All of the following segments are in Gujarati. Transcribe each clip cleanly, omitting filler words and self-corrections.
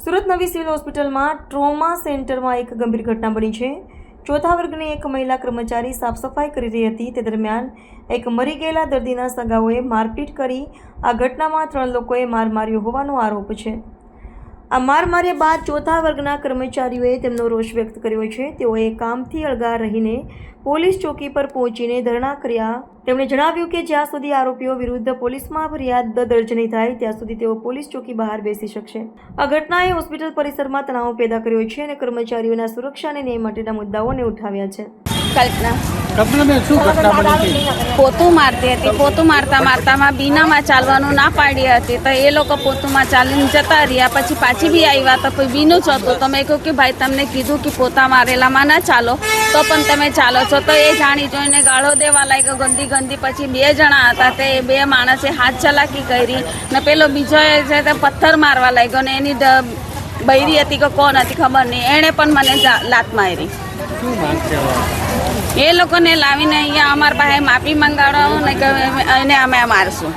સુરત નવી સિવિલ હોસ્પિટલમાં ટ્રોમા સેન્ટરમાં એક ગંભીર ઘટના બની છે। ચોથા વર્ગની એક મહિલા કર્મચારી સાફ સફાઈ કરી રહી હતી તે દરમિયાન એક મરી ગયેલા દર્દીના સગાઓએ મારપીટ કરી આ ઘટનામાં 3 લોકોએ માર માર્યો હોવાનો આરોપ છે। આ માર માર્યા બાદ ચોથા વર્ગના કર્મચારીઓએ તેમનો રોષ વ્યક્ત કર્યો છે। તેઓએ કામથી અળગા રહીને પોલીસ ચોકી પર પહોંચીને ધરણા કર્યા। તેમણે જણાવ્યું કે જ્યાં સુધી આરોપીઓ વિરુદ્ધ પોલીસમાં ફરિયાદ દર્જ નહીં થાય ત્યાં સુધી તેઓ પોલીસ ચોકી બહાર બેસી શકશે। આ ઘટનાએ હોસ્પિટલ પરિસરમાં તણાવ પેદા કર્યો છે અને કર્મચારીઓના સુરક્ષા અને ન્યાય માટેના મુદ્દાઓને ઉઠાવ્યા છે। પોતું મારતી હતી। પોતું મારતા મારતામાં બીનામાં ચાલવાનું ના પાડી હતી તો એ લોકો પોતુમાં ચાલીને જતા રહ્યા। પછી પાછી બી આવ્યા તો કોઈ બીનું જ હતું તો મેં કહ્યું કે ભાઈ તમને કીધું કે પોતા મારેલામાં ના ચાલો તો પણ તમે ચાલો છો તો એ જાણી જોઈને ગાળો દેવા લાગ્યો ગંદી ગંદી। પછી 2 જણા હતા તે 2 માણસે હાથ ચલાકી કરી ને પેલો બીજો છે તે પથ્થર મારવા લાગ્યો ને એની બૈરી હતી કે કોણ હતી ખબર નહીં એણે પણ મને લાત મારી। એ લોકોને લાવીને અહીંયા અમારા પાસે માફી મંગાવવાનું ને કે એને અમે મારશું।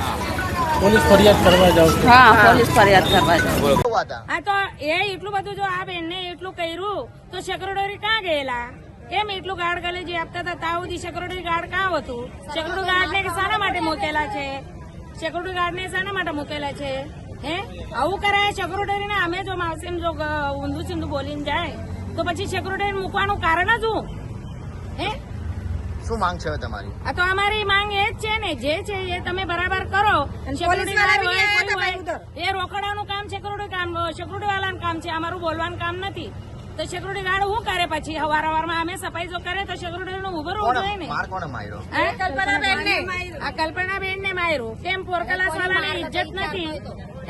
પોલીસ ફરિયાદ કરવા જાવ? હા, પોલીસ ફરિયાદ કરવા જાવ। હા તો એ એટલું બધું જો આ બેનને એટલું કર્યું તો સેક્રેટરી ક્યાં ગયેલા? કેમ એટલું ગાર્ડ ગલેજી આપતા હતા ત્યાં સુધી સેક્યુરિટી ગાર્ડ કાં હતું? સેક્યુરિટી ગાર્ડને શાના માટે મૂકેલા છે? સેક્યુરિટી ગાર્ડને શાના માટે મૂકેલા છે? હે આવું કરાય સેક્યુરિટીને? અમે જો માવસીમ જો ઊંધું સિંધું બોલીને જાય તો પછી સેક્યુરિટી મૂકવાનું કારણ જ હું? હે શું માંગ છે તમારી? આ તો અમારી માંગ એ જ છે ને જે છે એ તમે બરાબર કરો। એ રોકડાનું કામ સેક્યુરિટી વાળાનું કામ છે, અમારું બોલવાનું કામ નથી। તો સેક્યુરિટી ગાર્ડ શું કરે? પછી હવારમાં અમે સફાઈ જો કરે તો સેક્યુરિટી નું ઉભું રહેવું જોઈએ ને। કોને માર્યો? આ કલ્પનાબેન ને માર્યું કેમ? પોરકલાસ વાળાને ઇજ્જત નથી,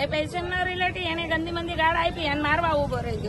એ પેશન્ટ રિલેટિવ એને ગંદી મંદી ગાર્ડ આપી અને મારવા ઉભો રહી ગયો।